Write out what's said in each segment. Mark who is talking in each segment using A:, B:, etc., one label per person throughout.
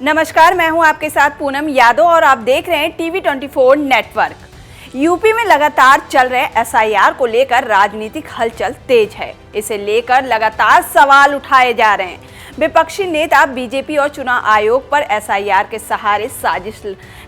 A: नमस्कार, मैं हूं आपके साथ पूनम यादव और आप देख रहे हैं टीवी 24 नेटवर्क। यूपी में लगातार चल रहे एसआईआर को लेकर राजनीतिक हलचल तेज है। इसे लेकर लगातार सवाल उठाए जा रहे हैं। विपक्षी नेता बीजेपी और चुनाव आयोग पर एसआईआर के सहारे साजिश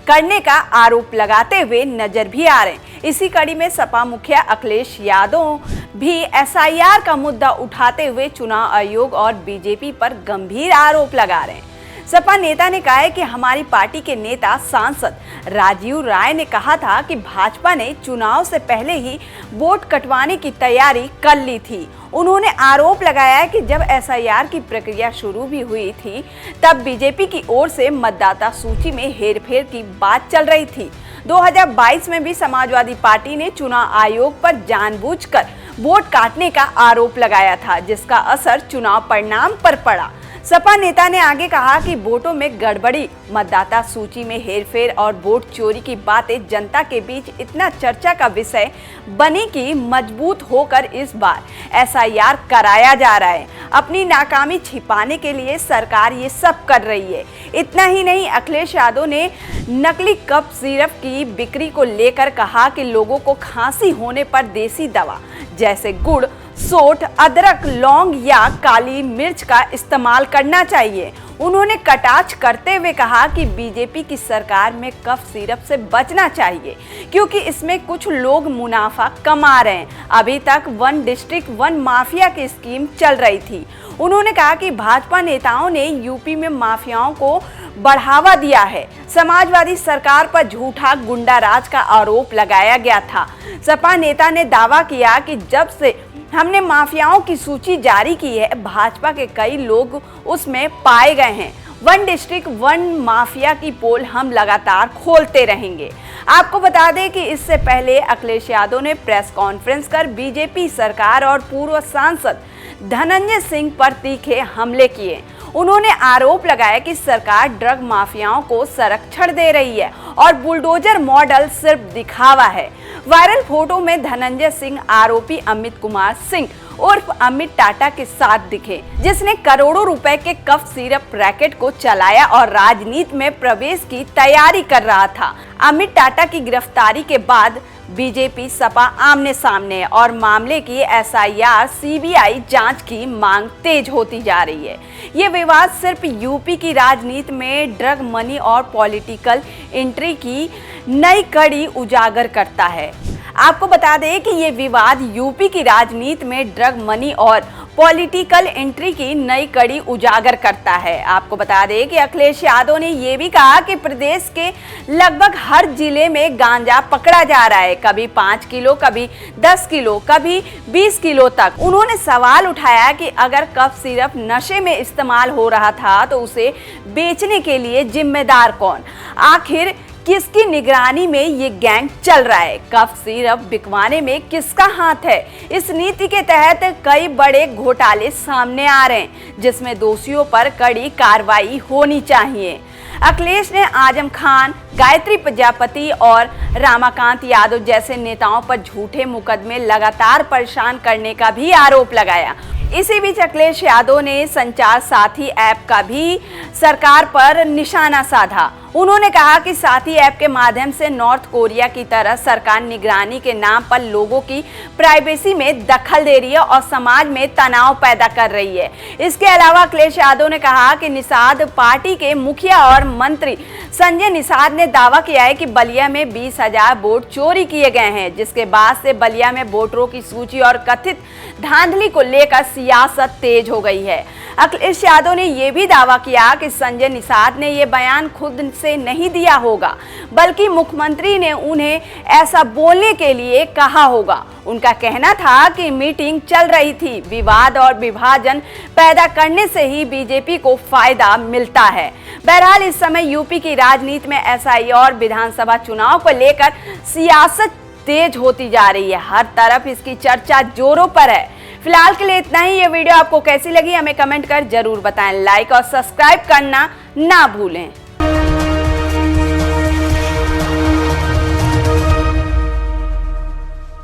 A: करने का आरोप लगाते हुए नजर भी आ रहे हैं। इसी कड़ी में सपा मुखिया अखिलेश यादव भी एसआईआर का मुद्दा उठाते हुए चुनाव आयोग और बीजेपी पर गंभीर आरोप लगा रहे हैं। सपा नेता ने कहा है कि हमारी पार्टी के नेता सांसद राजीव राय ने कहा था कि भाजपा ने चुनाव से पहले ही वोट कटवाने की तैयारी कर ली थी। उन्होंने आरोप लगाया है कि जब एसआईआर की प्रक्रिया शुरू भी हुई थी तब बीजेपी की ओर से मतदाता सूची में हेरफेर की बात चल रही थी। 2022 में भी समाजवादी पार्टी ने चुनाव आयोग पर जानबूझकर वोट काटने का आरोप लगाया था, जिसका असर चुनाव परिणाम पर पड़ा। सपा नेता ने आगे कहा कि वोटों में गड़बड़ी, मतदाता सूची में हेरफेर और वोट चोरी की बातें जनता के बीच इतना चर्चा का विषय बनी कि मजबूत होकर इस बार एसआईआर कराया जा रहा है। अपनी नाकामी छिपाने के लिए सरकार ये सब कर रही है। इतना ही नहीं, अखिलेश यादव ने नकली कफ सिरप की बिक्री को लेकर कहा कि लोगों को खांसी होने पर देसी दवा जैसे गुड़, सोंठ, अदरक, लौंग या काली मिर्च का इस्तेमाल करना चाहिए। उन्होंने कटाक्ष करते हुए कहा कि बीजेपी की सरकार में कफ सिरप से बचना चाहिए क्योंकि इसमें कुछ लोग मुनाफा कमा रहे हैं। अभी तक वन डिस्ट्रिक्ट वन माफिया की स्कीम चल रही थी। उन्होंने कहा कि भाजपा नेताओं ने यूपी में माफियाओं को बढ़ावा दिया है। समाजवादी सरकार पर झूठा गुंडा राज का आरोप लगाया गया था। सपा नेता ने दावा किया कि जब से हमने माफियाओं की सूची जारी की है, भाजपा के कई लोग उसमें पाए गए हैं। वन डिस्ट्रिक्ट वन माफिया की पोल हम लगातार खोलते रहेंगे। आपको बता दें कि इससे पहले अखिलेश यादव ने प्रेस कॉन्फ्रेंस कर बीजेपी सरकार और पूर्व सांसद धनंजय सिंह पर तीखे हमले किए। उन्होंने आरोप लगाया कि सरकार ड्रग माफियाओं को संरक्षण दे रही है और बुलडोजर मॉडल सिर्फ दिखावा है। वायरल फोटो में धनंजय सिंह आरोपी अमित कुमार सिंह उर्फ अमित टाटा के साथ दिखे, जिसने करोड़ों रुपए के कफ सिरप रैकेट को चलाया और राजनीति में प्रवेश की तैयारी कर रहा था। अमित टाटा की गिरफ्तारी के बाद बीजेपी सपा आमने सामने है और मामले की एसआईआर सीबीआई जांच की मांग तेज होती जा रही है। ये विवाद सिर्फ यूपी की राजनीति में ड्रग मनी और पॉलिटिकल एंट्री की नई कड़ी उजागर करता है। आपको बता दें कि ये विवाद यूपी की राजनीति में ड्रग मनी और पॉलिटिकल एंट्री की नई कड़ी उजागर करता है। आपको बता दें कि अखिलेश यादव ने ये भी कहा कि प्रदेश के लगभग हर जिले में गांजा पकड़ा जा रहा है, कभी 5 किलो, कभी 10 किलो, कभी 20 किलो तक। उन्होंने सवाल उठाया कि अगर कफ सिरप नशे में इस्तेमाल हो रहा था तो उसे बेचने के लिए जिम्मेदार कौन? आखिर किसकी निगरानी में ये गैंग चल रहा है? कफ सिरप बिकवाने में किसका हाथ है? इस नीति के तहत कई बड़े घोटाले सामने आ रहे हैं, जिसमें दोषियों पर कड़ी कार्रवाई होनी चाहिए। अखिलेश ने आजम खान, गायत्री प्रजापति और रमाकांत यादव जैसे नेताओं पर झूठे मुकदमे लगातार परेशान करने का भी आरोप लगाया। इसी बीच अखिलेश यादव ने संचार साथी ऐप का भी सरकार पर निशाना साधा। उन्होंने कहा कि साथी ऐप के माध्यम से नॉर्थ कोरिया की तरह सरकार निगरानी के नाम पर लोगों की प्राइवेसी में दखल दे रही है और समाज में तनाव पैदा कर रही है। इसके अलावा अखिलेश यादव ने कहा कि निषाद पार्टी के मुखिया और मंत्री संजय निषाद ने दावा किया है कि बलिया में 20,000 वोट चोरी किए गए हैं, जिसके बाद से बलिया में वोटरों की सूची और कथित धांधली को लेकर सियासत तेज हो गई है। अखिलेश यादव ने यह भी दावा किया कि संजय निषाद ने यह बयान खुद से नहीं दिया होगा, बल्कि मुख्यमंत्री ने उन्हें ऐसा बोलने के लिए कहा होगा। उनका कहना था कि मीटिंग चल रही थी, विवाद और विभाजन पैदा करने से ही बीजेपी को फायदा मिलता है। बहरहाल इस समय यूपी की राजनीति में एसआईआर और विधानसभा चुनाव को लेकर सियासत तेज होती जा रही है। हर तरफ इसकी चर्चा जोरों पर है। फिलहाल के लिए इतना ही। ये वीडियो आपको कैसी लगी हमें कमेंट कर जरूर बताएं। लाइक और सब्सक्राइब करना ना भूलें।